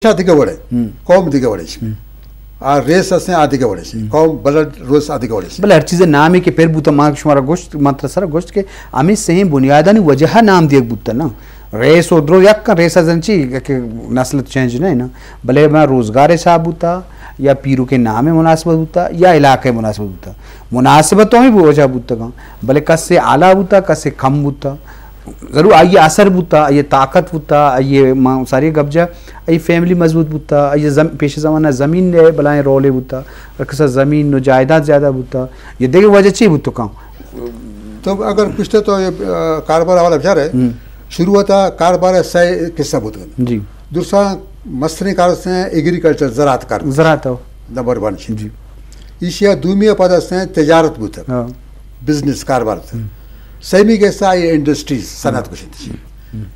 अधिक बड़े कौम अधिक बड़े आ रेस असे अधिक बड़े कौम ब्लड रोस अधिक बड़े बल हर चीज़ नाम है कि पेर बुता मार्ग शुमारा गोश्त मात्र सर गोश्त के आमी सही बुनियादानी वजह नाम दिए बुता ना रेस उधरो यक का रेस अजंची कि नस्ल चेंज नहीं ना भले मैं रोजगार साहब बुता या पीरू के नाम है मुनासिबत बुता या इलाके मुनासिबत बुता मुनासिबत तो ही वजह बुता का भले कस से आला बुता कस से कम बुता जरूर आइए असर बुता ये ताकत बुता ये सारी कब्जा ये फैमिली मजबूत बुता ये पेश ज़माना ज़मीन ने बलाएं रोले बुता और कसा ज़मीन नो जायदाद ज़्यादा बुता ये देखे वजह चाहिए बुतो का तो अगर पिछले तो ये कारोबार वाला विचार है शुरू होता कारोबार सही किस्सा बुत जी दूसरा मस्तनी कार से एग्रीकल्चर ज़रात कार ज़रात हो नंबर 1 जी इशिया दूमिया पद से तजारत बुत बिजनेस कारोबार सैमी के सा ये इंडस्ट्रीज सनत कुछ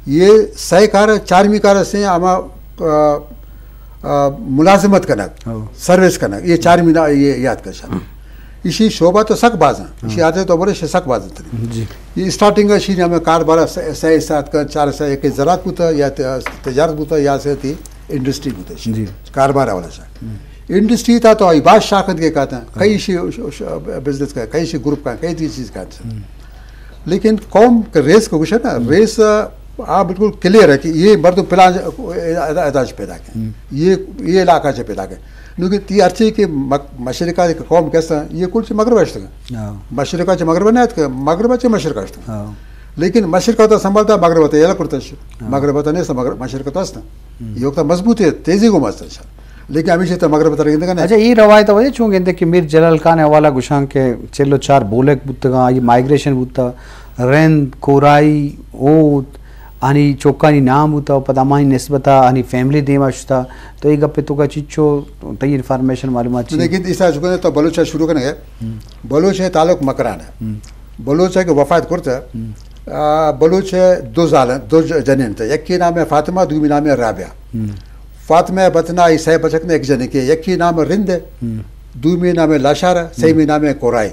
ये सही कार चारमी कार से आमा मुलाजमत करना सर्विस करना ये चारमी ये याद कर सकते इसी शोभा तो सक बाज है इसी आते तो बड़े सक बाज है ये स्टार्टिंग का शी हमें कारोबार सही साथ का 4 से एक ज़रात बुता या तजारत बुता या से थी इंडस्ट्री बुता जी कारोबार वाला सा इंडस्ट्री था तो इबाद शाखत के कहते हैं कई शी बिजनेस का कई शी ग्रुप का कई चीज़ का लेकिन कौम के रेस को कुछ है ना रेस आप बिल्कुल क्लियर है कि ये मर्द प्लान अदाज पैदा के ये इलाका से पैदा के क्योंकि ती अर्ची के मशरका के कौम कैसा ये कुछ मगरब मशरका से मगरब नहीं मगरब से मशरका लेकिन मशरका तो संभालता मगरब तो ये कुर्ता मगरब तो नहीं मशरका तो ये वक्त मजबूत है तेजी को मस्त है लेकिन हमेशा तो मगरब तरह अच्छा ये रवायत वजह चूँ कहते कि मीर जलाल खान हवाला गुशां के चलो 4 बोले बुतगा ये माइग्रेशन बुता रेंद कोराई ओत आनी चौकानी नाम बुता पदामानी निस्बता आनी फैमिली देमा शुता तो एक गप्पे तो का चिच्चो तई इन्फॉर्मेशन मालूमात चाहिए लेकिन इस आज को तो बलूच शुरू करने गए बलूच है ताल्लुक मकरान है बलूच है कि वफात करता बलूच है 2 जनीन थे एक की नाम है फातिमा दूसरी नाम है राबिया फातिमा बतना ईसाई बचक ने एक जने के यकी नाम रिंद दूमी नाम है लाशारा सही नाम है कोराई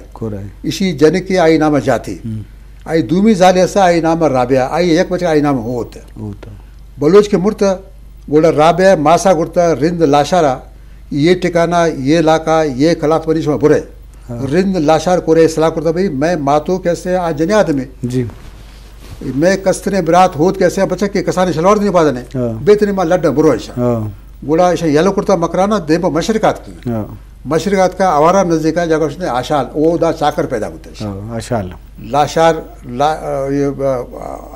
इसी जन की आई नाम जाती आई दूमी जाल ऐसा आई नाम राबिया आई एक बच्चे आई नाम होत बलोच के मुर्त बोला राबिया मासा गुर्ता रिंद लाशारा ये ठिकाना ये इलाका ये खिलाफ पनिश में बुरे रिंद लाशार कोरे सलाह करता भाई मैं मातो कैसे आज जने आदमी जी मैं कस्तने बिरात होत कैसे बच्चे के कसाने शलवार नहीं पादे ने बेतनी मां लड्डा बुरो ऐसा गोड़ा ऐसा येलो कुर्ता मकराना देव मशरकात की मशरकात का आवारा नजदीक है जगह उसने आशाल वो दा चाकर पैदा होते हैं आशाल लाशार ये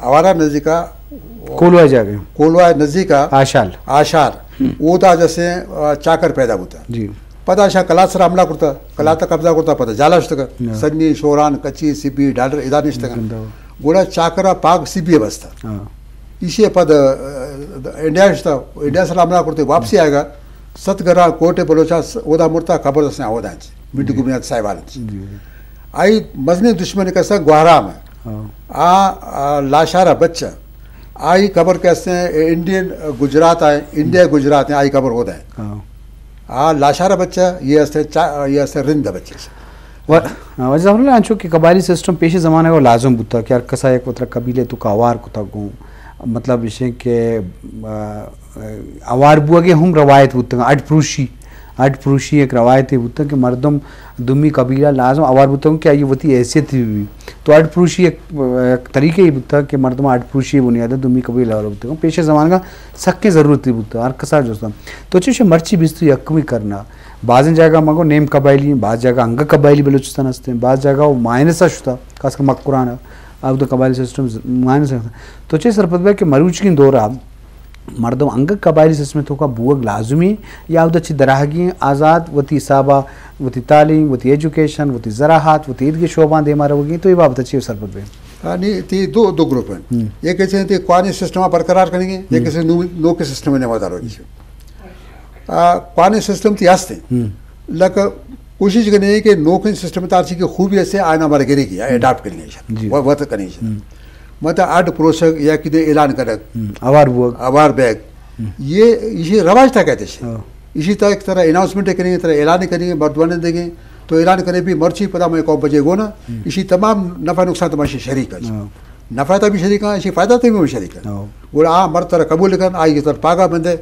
आवारा नजदीक का कोलवा जागे कोलवा नजदीक का आशाल आशार वो दा जैसे चाकर पैदा होता जी पता शाह कला सर हमला करता कला तक कब्जा करता पता जाला सन्नी शोरान कच्ची सिबी डाडर इधर निश्चित गोड़ा चाकरा पाक सीबीए बसता इसी पद इंडिया से हमला करते वापसी आएगा सतगरा कोटे बलोचा ओदा मुर्ता खबर दसने आवदा मिट्टी गुबनियात साहिबाल आई मजनी दुश्मन कैसा ग्वारा में आ लाशारा बच्चा आई खबर कैसे इंडियन गुजरात आए इंडिया गुजरात है आई खबर होता है आ लाशारा बच्चा ये ऐसे रिंद बच्चे वजह आंचो कि कबायली सिस्टम पेशे ज़माने को लाजम बुता कि कसा एक उतर कबीले तो कावार को तक मतलब विषय के आवार बुआ के हम रवायत बुता अटप्रूशी एक रवायत है बुता कि मर्दम दुमी कबीला लाजम आवार बुता क्या ये वती हैसियत हुई तो अटप्रूशी एक तरीके ही बुता कि मर्दम अटप्रूशी बुनियाद दुमी कबीला और बुता पेशे ज़माने का सख्त ज़रूरत थी बुता हर कसा जो तो चीज़ मर्ची बिस्तु यकमी करना बाज़ जगह मगो नेम कबायली बाज़ जगह अंग कबायली बलूचिस्तान हंसते हैं बाज़ जगह वो मायनसा शुता खासकर मक्कुराना अब तो कबायली सिस्टम मायनसा तो चे सरपत कि मरूच की दौरा मर्दम अंग कबायली सिस्टम तो का बुअग लाजुमी या उधर अच्छी दराहगी आज़ाद वती साबा वती तालीम वती एजुकेशन वती ज़राहत वती ईद की शोबा दे मारा होगी तो ये बात अच्छी है सरपत भाई हाँ नहीं ती दो ग्रुप हैं एक ऐसे थे क्वानी सिस्टम बरकरार करेंगे एक ऐसे नो के सिस्टम में नवादार होगी क्वानी सिस्टम थी आस्ते लक कोशिश करनी है कि नौकरी सिस्टम तारसी की खूबी ऐसे आना हमारे गिरी की अडाप्ट करनी है वह तो करनी है मतलब आर्ट प्रोसेस या कि ऐलान करक आवार बैग ये रवाज था कहते हैं इसी तरह एक तरह अनाउंसमेंट करेंगे तरह ऐलान करेंगे मर्दवाने देंगे तो ऐलान करे भी मर्ची पता मैं कौन बजेगो ना इसी तमाम नफा नुकसान तमाशे शरीक है नफा भी शरीक है इसी फायदा तो भी शरीक है वो आ मर्द तरह कबूल कर आई तरह पागा बंदे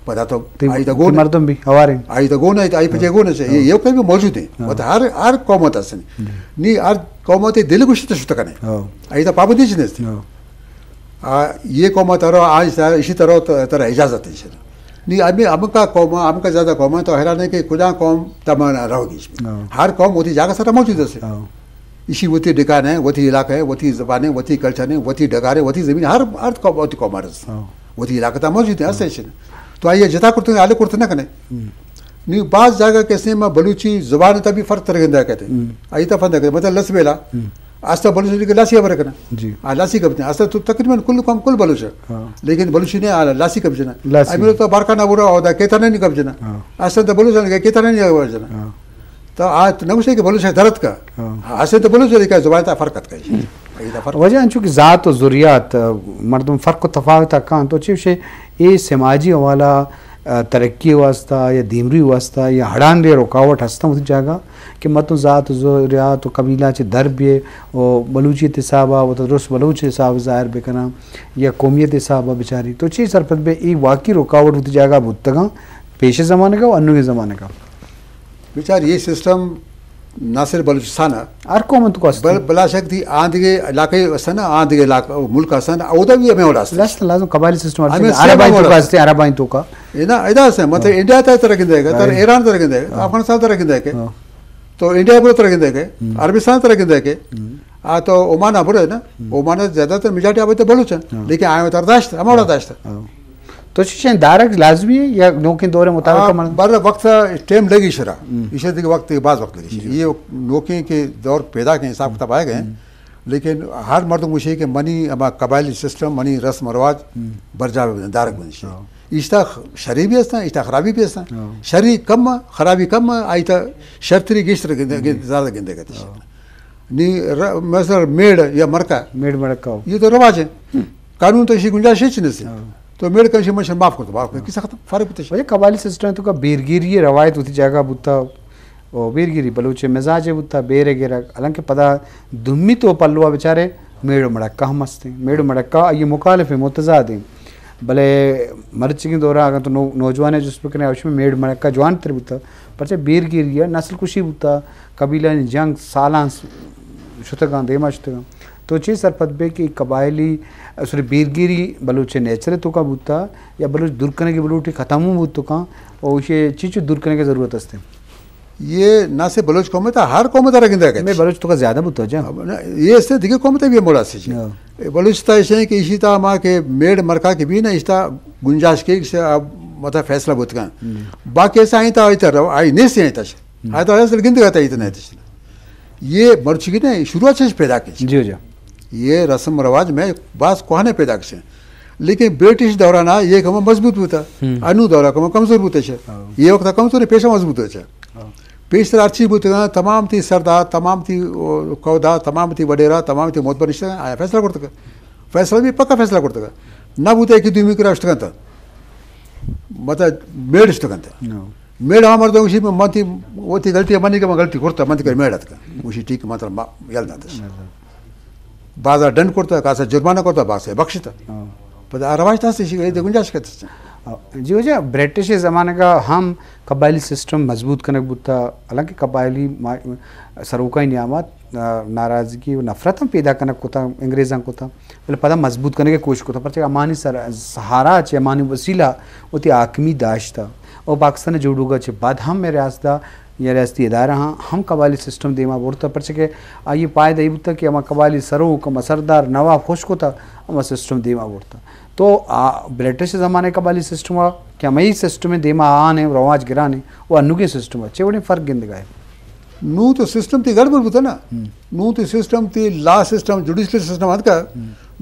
पता तो आई तो गोन मर्दम भी हवारे आई तो गोन आई पे गोन है ये कहीं भी मौजूद है मतलब हर कौम होता है नहीं हर कौम होते दिल कुछ तो शुद्ध करने आई तो पाबंदी नहीं ये कौम तरह आज इसी तरह तरह इजाज़त है नहीं अभी अमका कौम अमका ज़्यादा कौम है तो हैरान है कि खुदा कौम तमाम रहोगी इसमें हर कौम होती जगह सारा मौजूद है इसी वती ठिकान है वती इलाका है वती ज़बान है वती कल्चर है वती डगार है वती ज़मीन हर कौम वती कौमारस वती इलाका तो मौजूद है स्टेशन तो आइए जता करते आले करते ना कने नहीं बाज़ जगह कैसे में बलूची ज़बान तभी फ़र्क तरह कहते आई तो फंदा कहते मतलब लसबेला आस्था बलूची के लासी अबर करना जी लासी कब्जे आस्था तो तकरीबन कुल कम कुल बलूच है लेकिन बलूची ने लासी कब्जे ना अमीर तो बारका ना बुरा होता कहता नहीं कब्जे ना आस्था तो बलूच ने कहता नहीं कब्जे ना तो आज नमस्ते के बलूच है दर्द का आस्था तो बलूच है ज़बान ता फ़र्क का वजह चूँकि ज़ात और ज़ुरियात मर्दम फ़र्क तफावत कान तो चीज़ ये समाजी हवाला तरक्की वास्ता या दीमरी वास्ता या हड़ान रे रुकावट हस्ता उस जगह कि मतों ज़ात ज़ुरियात तो कबीला चे दर भी और बलूचियत हिसाबा वो तो दुरुस्त बलूच हिसाब ज़ाहिर बेकना या कौमियत हिसाबा बेचारी तो चीज़ सरपत बे ये वाकई रुकावट होती जगह बुतगा पेशे ज़माने का और अन्नु के ज़माने का बेचार ये सिस्टम ना सिर्फ बलूचिस्तान हर कौम तो बला शक्ति आंधगे इलाके असन आंधगे इलाका मुल्क असन उदा भी हमें उड़ा लाजम कबाइली सिस्टम अरबाई तो कास्ते अरबाई तो का इना इदा से मतलब इंडिया तरह किंदेगा तर ईरान तरह किंदेगा अफगानिस्तान तरह किंदेगा तो इंडिया पूरा तरह किंदेगा अरबिस्तान तरह किंदेगा तो ओमान अब है ना ओमान ज़्यादातर मेजॉरिटी अब तो बलूच है लेकिन आए तो अर्दाश्त हमारा अर्दाश्त तो शिक्षण दारक लाजमी है या नौकरी दौरे मुताबिक बार वक्त टाइम लगी शरा इसे के वक्त के बाद वक्त लगी ये नौकरी के दौर पैदा के हिसाब किताब आए गए लेकिन हर मर्द मुझे के मनी अब कबायली सिस्टम मनी रस्म रवाज बरजा दारक बनी इश्ता शरी भी हस्ता इश्ता खराबी भी हस्ता शरी कम खराबी कम आई तो शर्तरी गिश्तर ज़्यादा गिंदे कहते नी मसर मेड़ या मरका ये तो रवाज है कानून तो इसी गुंजाइश नहीं तो मेरे कहीं मशर माफ़ कर दो माफ़ कर किसा खत्म फारिग होते वही कबाली सिस्टम तो का बेरगिरी रवायत होती जगह बुता और बेरगिरी बलूचे मिजाज बुता बेरे गेरा हालांकि पता दुम्मी तो पल्लुआ बेचारे मेड़ मड़क्का हम मस्ते मेड़ मड़क्का ये मुखालिफ है मुतजाद है भले मर्च की दौरा अगर तो नौजवान है जिस पर करें उसमें मेड़ मड़क्का जवान तर बुता पर बेरगिरी है नस्ल कुशी बुता कबीला जंग सालां शुतगा देमा शुतगा तो चीज़ सरपत बे कि कबायली सॉरी बीरगिरी बलूचे नेचर तो का बुता या बलूच दूर करने की बलूटी ख़त्म हो तो का और उसे चीज़ दूर करने की ज़रूरत है ये ना से बलूच कौम था हर कौम तरह की मैं बलूच तो का ज़्यादा बुता जा ये इससे दिखे कौम भी मोड़ा से बलूच था ऐसे कि इसी तरह माँ के मेड़ मरका के भी ना इस गुंजाइश के से मतलब फैसला बुत का बाकी ऐसा आई था आई नहीं से आई था आया तो ऐसा गिनती रहता इतना ये मर्ची की ना शुरुआत से पैदा की जी जी ये रस्म रवाज में बास कोहने पैदा से लेकिन ब्रिटिश दौरान ये कम मजबूत होता अनु दौरा कम कमजोर होते ये वक्त कमजोर पेशा मजबूत हो पेश अच्छी बुत तमाम थी सरदार तमाम थी कौदा तमाम थी वडेरा तमाम थी मोतबर आया फैसला करते फैसला भी पक्का फैसला करते ना बुते कि दुमी कर अष्टगंत मतलब मेड़ अष्टगंत मेड़ हमारे तो उसी में मंथी वो थी गलती मनी का गलती करता मंथ कर मेड़ उसी ठीक मतलब याद बाजार दंड करता कासा जुर्माना करता बासे बख्शता पर रवाज था से गुंजाइश करते जी वजह ब्रिटिश ज़माने का हम कबायली सिस्टम मजबूत करने बुता हालांकि कबायली सरोका नियामत नाराज़गी और नफ़रत हम पैदा करने को था अंग्रेज़ों को था पहले पता मजबूत करने की कोशिश को था पर अमानी सहारा चे अमानी वसीला वो थी आकमी दाश्त था और पाकिस्तान जोड़ूगा चे बाद हम मेरे रास्ता या रियासती इदारा हाँ हम कबायली सिस्टम देमा बोलता पर के ये पाए दई बुता कि हम कबायली सरों का मसरदार नवा खुश को था हम सिस्टम देमा बोलता तो ब्रिटिश ज़माने कबायली सिस्टम हुआ क्या मई सिस्टम में देमा आने रवाज गिराने वो अनु के सिस्टम हुआ चे बड़े फ़र्क गिंद गए नू तो सिस्टम थी गड़बड़ बुता ना नू तो सिस्टम थी लॉ सिस्टम जुडिशल सिस्टम हद का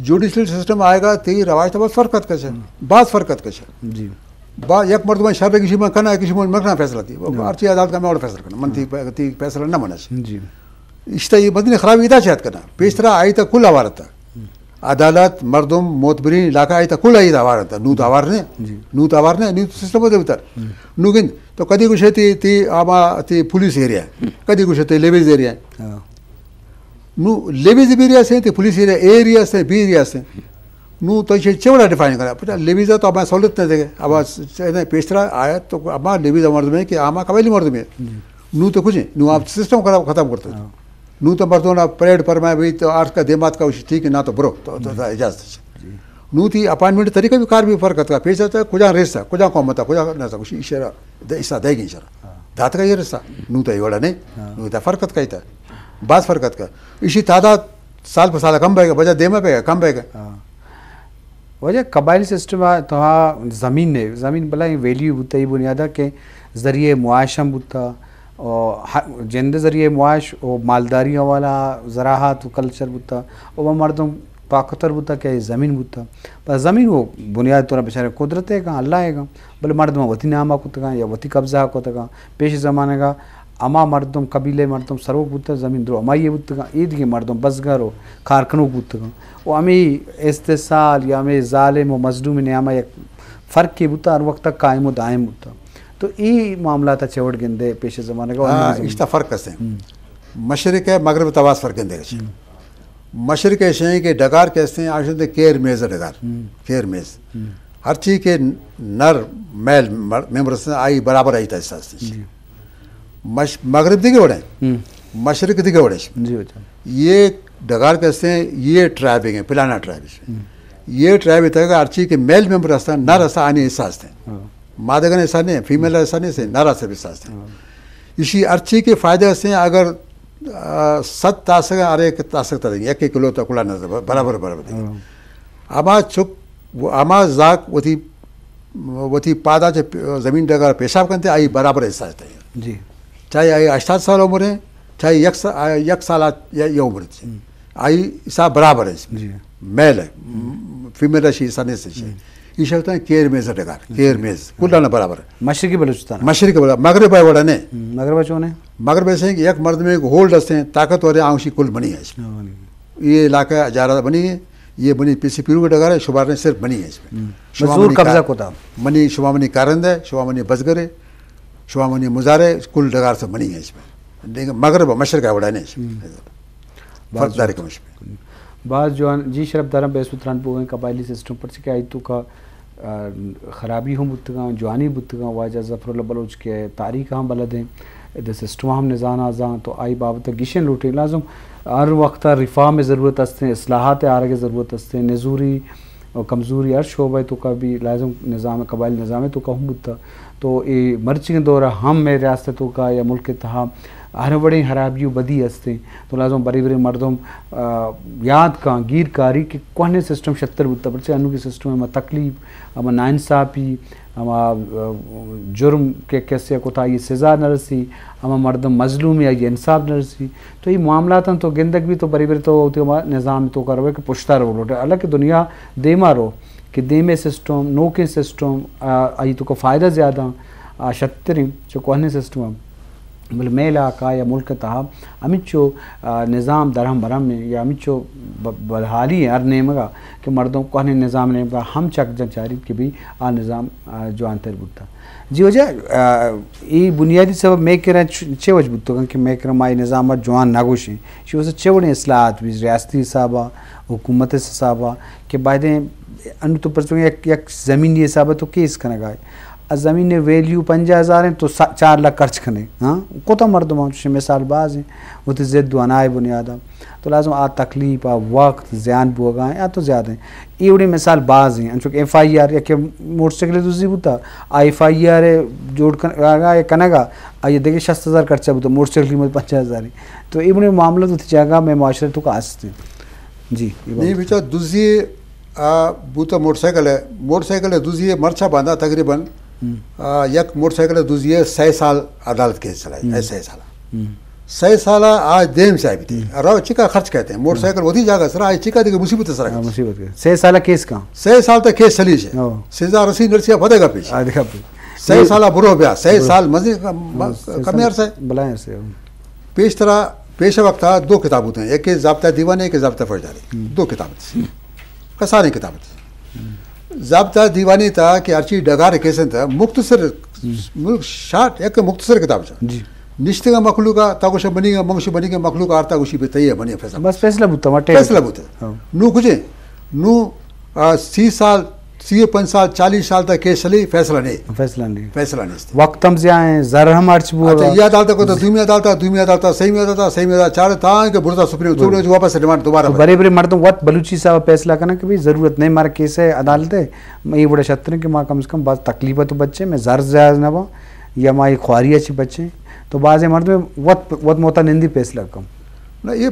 जुडिशल सिस्टम आएगा थी रवाज तो बस फ़र्क कश है बात फ़र्क कश है जी बा एक मर्द शर किसी में करना किसी में मरना फैसला थी अर्ची अदालत का मैं और फैसला करना मन थी फैसला न मना जी इस ये बदनी खराबी इदा चाहत करना पेश तरह आई तक कुल आवार था अदालत मर्दम मोतबरीन इलाका आई तक कुल आई आवार था नूत आवार ने न्यूत सिस्टम होते उतर नूगिन तो कदी कुछ थी आमा थी पुलिस एरिया कदी कुछ थे लेवेज एरिया नू लेवेज एरिया से थी पुलिस एरिया से बी एरिया से नू तो ये चेवड़ा डिफाइन करा पता लेवीजा तो अब सहूलियत न देगे अब पेशरा आया तो अब लेवीजा मर्द में कि आमा कबैली मर्द में नू तो कुछ नू आप सिस्टम खराब खत्म करते नू तो मर्दों ना परेड पर मैं भी तो आर्ट का देमात का ठीक है ना तो ब्रो तो इजाजत नू थी अपॉइंटमेंट तरीका भी कार भी फर्क था पेश था कुछ रेस था कुछ कौम था कुछ ना था कुछ इशारा ऐसा देगी इशारा दात का ये रेस था नू तो ये नहीं नू था फर्कत का ही था बात फर्कत का इसी तादाद साल पर साल कम पाएगा बजा देमा पे कम पाएगा वजह कबाइल सिस्टम तो हाँ ज़मीन भला वैल्यू बुता ही बुनियादा के ज़रिए मुआशम बुता और जिंद ज़रिए मुआश और मालदारी वाला ज़राहत कल्चर बुता और वह मर्दों ताकतर बुता क्या ज़मीन बुता पर ज़मीन वो बुनियाद तौर बेचारे कुदरत है कहाँ अल्लाह है कहाँ भले मर्दों वती नामा को तक या वती कब्जा को तक पेश ज़माने का अमा मर्दम कबीले मर्दम सरोक बुत ज़मीन द्रो अमा ये बुत ईद के मर्दम बसगर हो कारखनों बुत वो अमी इस्तेसाल या अमी ज़ालिम व मजलूम नियामा एक फ़र्क के बुता हर वक्त तक कायम व दायम बुता तो ये मामला था चवड़ गेंदे पेश ज़माने का इसका फ़र्क कैसे मशरक़ है मगरब तवास फ़र्क गेंदे मशरक़ शे के डगार कैसे आशुद केयर मेज़ डगार केयर मेज़ हर चीज़ के नर मैल मेम्बर से आई बराबर आई था इस मगरब दिखे बड़े मशरक़ दिखे बड़े ये डगार कैसे हैं ये ट्राइब है पिलाना ट्राइब ये ट्राइब इतना का अर्ची के मेल मेंबर हस्ता नर हस्ता आने एहसास थे मादगन ऐसा नहीं फीमेल ऐसा नहीं से नर हस्ते एहसास थे इसी अर्ची के फ़ायदे से अगर 7 तासक अरे तासक तक 1 किलो तक कुला नजर बराबर आमा चुक आमा जाक वती पादा ज़मीन डगार पेशाब करते आई बराबर एहसास थे जी चाहे आई 8 साल उम्र है चाहे एक साल ये उम्र है आई ईसा बराबर है इसमें मेल है फीमेल है ईसा नहीं से ईशा होता है केयर मेज डगार केयर मेज कुल ना बराबर मशरक़ी बलूचिस्तान मशरक़ी बड़ा मगरब है बड़ा नहीं मगरब चोने मगरब ऐसे हैं कि एक मर्द में एक होल्ड हस्ते हैं ताकतवर आंशी कुल बनी है इसमें ये इलाका अजारा बनी है ये बनी पीसी पीरू का डगार है शुभार ने सिर्फ बनी है इसमें मजदूर कब्जा को था मनी शुभामनी कारंद है शुभामनी बसगर है शुभामनी मुजारे कुल डगार से बनी है इसमें मगरब मशरक़ है बड़ा नहीं फर्कदारी कम इसमें बाज़ जो जी शरफ दरम बेसुतरान पोएं कबायली सिस्टम पर से क्या आई तो का ख़राबी हम बुतगा जवानी बुतगा वाजा ज़फ़रुल्लाह बलोच के तारीख़ हम बलद हैं इधर सिस्टम हम निज़ान आज़ान तो आई बाबत गिशन लूटे लाजम हर वक्त रिफ़ा में ज़रूरत हस्ते असलाहत आर की ज़रूरत हस्ते नज़ूरी और कमज़ोरी हर शोबे तो का भी लाजम निज़ाम कबाइल निज़ाम तो का हम बुता तो ये मर्ची के दौरा हम में रियासतों का या मुल्क के तहा हर बड़े हराबी बदी हस्ते तो लाजम बड़ी बड़ी मर्दों याद का गिर कारी के कोहने सिस्टम 76 बुता पर से अनु के सिस्टम में तकलीफ हम नाइंसाफ़ी हम जुर्म के कैसे कोता ये सज़ा न रसी हम मर्दम मजलूम या ये इंसाफ न रसी तो ये मामला तो गिंदक भी तो बड़ी बड़ी तो निज़ाम तो करवे कि पुश्ता रो लोटे अलग दुनिया देमा रो कि देमे सिस्टम नोके सिस्टम आई तो को फ़ायदा ज़्यादा शतरी जो कोहने सिस्टम बोले मेला का या मुल्क तहा अमिचो निज़ाम दरहम बरहम में या अमिचो बदहाली हर नेमगा कि मर्दों को हने निज़ाम नेम का हम चक जचारी कि भी आ निज़ाम जो अंतर बुता जी वजह ये बुनियादी सबब मैं कह चे वज बुतो कि मैं कह माई निज़ाम जवान नागोशी शी वजह चेवड़े असलाहत भी रियासती साहबा हुकूमत साहबा के बायदे अनु तो पर एक ज़मीनी हिसाब तो केस करेगा ज़मीन वैल्यू 50,000 हैं तो 4 लाख खर्च करें हाँ कोता मर्द माशे मिसाल बाज हैं वो तो ज़िद अनाए बुनियादा तो लाजम आ तकलीफ आ वक्त ज़्यान बोगा या तो ज़्यादा हैं ये बड़ी मिसाल बाज हैं चूँकि FIR या कि मोटरसाइकिल दूसरी बुता FIR जोड़ कर कनेगा ये देखिए 60,000 खर्चा बुता मोटरसाइकिल कीमत 50,000 है तो ये बड़े मामला तो जगह में माशरे तो का आस्ते जी नहीं बेचा दूसरी बूता मोटरसाइकिल है दूसरी मरछा बांधा तकरीबन एक मोटरसाइकिल दूसरी 6 साल अदालत केस चलाई 6 साल आज देम से आई थी राव चिका खर्च कहते हैं मोटरसाइकिल वही जागा सर आज चिका दी मुसीबत सर मुसीबत 6 साल केस का 6 साल तक केस चली है सजा रसी नरसिया फतेगा पीछे 6 साल बुरो ब्या 6 साल मजे कमी अरसा बुलाए से पेश तरह पेश वक्त था 2 किताबें हैं एक ज़ाब्ता दीवानी एक ज़ाब्ता फौजदारी 2 किताबें कसारी किताबें ज़ाब्ता दीवानी था कि अर्ची डगार केसन था मुख्तसर शार्ट एक मुख्तसर किताब था निश्चित मखलूक का ताकुश बनेगा मंगश बनेगा मखलूक आरता उसी पे तय बने फैसला बस फैसला बुता फैसला बुता नू कुछ नू 30 साल 40 साल तक केस चली, फैसला नहीं वक्त हम जाए जर हम अर्च वो ये अदालत को तो दूमी अदालत सही में चार था कि बुरदा सुप्रीम कोर्ट वापस रिमांड दोबारा बड़े बड़े मर्दों वत बलूची साहब फैसला करना कि भाई जरूरत नहीं मारा केस है अदालत है मैं ये बड़े शत्रु कि माँ कम से कम बात तकलीफ तो बच्चे मैं जर जायज ना वो या माँ ख्वारी अच्छी बच्चे तो बाज़ मर्द में वत मोता निंदी फैसला कम ना ये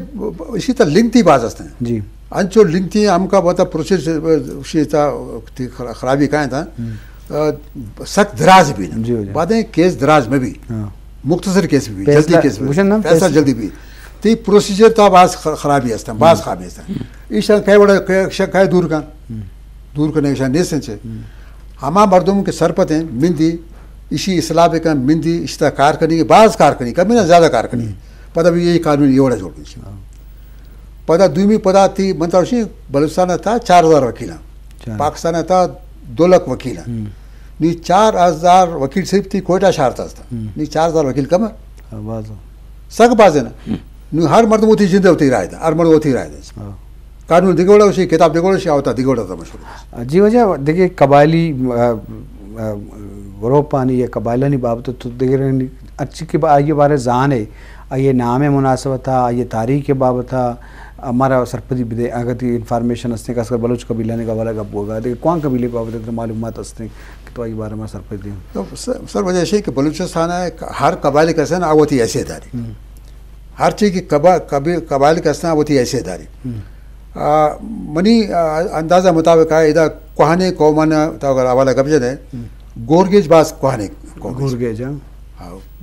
इसी तरह लिंक थी बाज हैं जी अंचो लिंक थी हमका बता प्रोसेस खराबी कहाँ था सख्त दराज भी बातें केस दराज में भी मुख्तसर केस भी जल्दी केस भी फैसला जल्दी भी तो प्रोसीजर तो बाज खराबी हस्ता बाज खराबी हस्ता ईशा कई बड़ा कई दूर करने ईशा नेसन से हमा मर्दों के सरपत हैं मिंदी इसी इस्लाम का मिंदी इश्ता कार करनी बाज कार करनी कभी ना ज़्यादा कार करनी पता भी यही कानून ये बड़ा जोड़ पदा दूमी पदा थी मतलब बलूचिस्तान था 4000 वकील पाकिस्तान था 2 लाख वकील नी 4000 वकील सिर्फ थी कोयटा शहर था नी 4000 वकील कम सक बाज है ना नी हर मर्द वो थी जिंदा होती रहा था हर मर्द होती रहा था कानून दिगोड़ा उसी किताब दिगोड़ा से आवता दिगोड़ा था मशहूर जी वजह देखिए कबायली ग्रोपानी या कबायलानी बाबत तो देखिए अच्छी के ये बारे जान है ये नाम मुनासबत था ये तारीख के बाबत था हमारा सरपदी बिदे अगर इन्फॉर्मेशन हंसते का बलूच कबीला ने कबाला का होगा देखिए कौन कबीले बाबत मालूमात हंसते तो ये बारे में सरपदी तो सर वजह से कि बलूचिस्तान है हर कबाइल का ना वो थी हैसियतदारी हर चीज़ की कबाइल का वो थी हैसियतदारी मनी अंदाज़ा मुताबिक है इधर कोहाने कौमान अगर हवाला कब्जे है गोरगेज बास कोहाने गोरगेज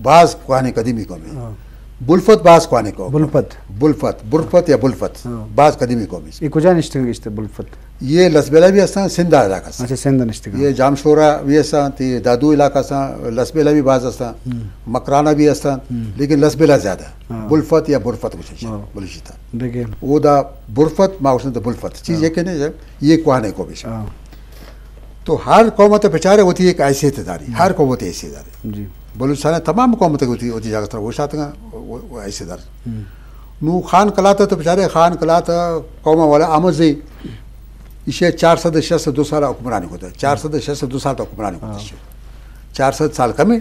बास कोहाने कदीमी कौमी बुल्फत बास कोहाने को बुल्फत या बुल्फत बास कदीमी कौमी ये कुछ निश्चित बुल्फत ये लसबेला भी हस्ता सिंधा इलाका अच्छा सिंधा निश्चित ये जामशोरा भी हस्ता ती दादू इलाका सा लसबेला भी बाज हस्ता मकराना भी हस्ता लेकिन लसबेला ज़्यादा बुल्फत या बुरफत कुछ बलूचिस्तान देखिए वो दा बुरफत माउसन तो बुल्फत चीज़ ये कहने जब ये कोहाने को भी तो हर कौम तो बेचारे होती है एक हैसियतदारी हर कौम होती है हैसियतदारी जी बलूचिस्तान तमाम कौम तक होती जाकर वो साथ वो हैसियतदार नू खान कलाता तो बेचारे खान कलाता कौम वाला आमद जी इसे 462 साल हुक्मरानी होता है 462 साल तक हुक्मरानी होता है 400 साल कम है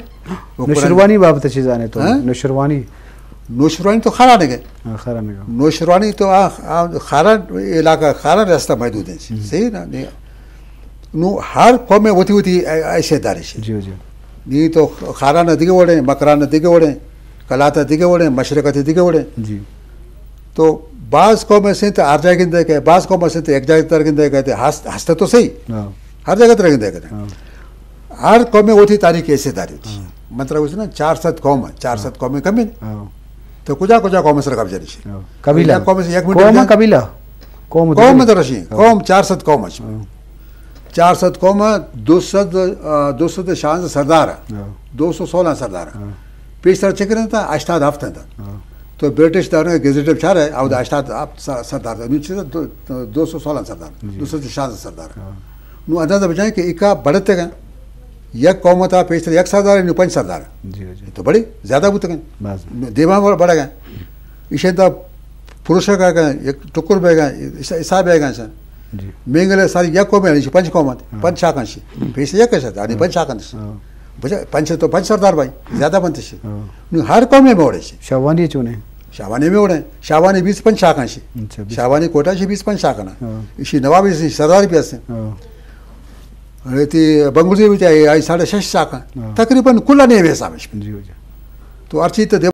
नौशरवानी बाबत अच्छी जाने तो नौशरवानी तो खारा नहीं गए नौशरवानी तो खारा इलाका खारा रास्ता महदूद है सही ना नहीं नू हर कौम में होती हैसियतदारी से जी जी नहीं तो खारा न दिगे ओढ़े मकरा न दिगे ओढ़े कलाता दिगे ओढ़े मशरकत दिगे ओढ़े जी तो बाज़ कौम से तो हर जगह गिंदे कहे बाज़ कौम से तो एक जगह तरह गिंदे कहते हंसते तो सही हर जगह तरह गिंदे कहते हर कौम में वो थी तारीख हैसियतदारी होती मतलब उसे ना 400 कौम 400 कौमें कमी तो कुछ कौम से कब्जा नहीं कबीला कौम से 1 मिनट कबीला कौम में तो रशी कौम 400 कौम 400 कौम 200 शान सरदार 216 सरदार पेश तरह चक्र था अष्टाद हफ्ता था तो ब्रिटिश दौर में गेजेटेड छा रहे और अष्टाद सरदार था नीचे 216 सरदार 266 सरदार नु अंदाजा बचाए कि इका बढ़ते गए एक कौम था पेश तरह 1 सरदार नु 5 सरदार तो बड़ी ज़्यादा बुत गए देवा बढ़ गए इसे तो पुरुष का गए एक टुकुर बह गए ईसा बह गए सर मेंगले सारी एक कौम है 5 कौम 5 शाखा पेश एक आणि 5 शाखा पंच तो 5 सरदार भाई ज़्यादा बनते हर कौम में ओढ़े शावानी चुने शावानी में ओढ़े शावानी 20 5 शाखा शावानी कोटा 20 5 शाखा इसी नवाबी सरदार भी हंसे ती बंगुजी भी चाहिए 6.5 शाखा तकरीबन कुल नहीं है तो अर्ची तो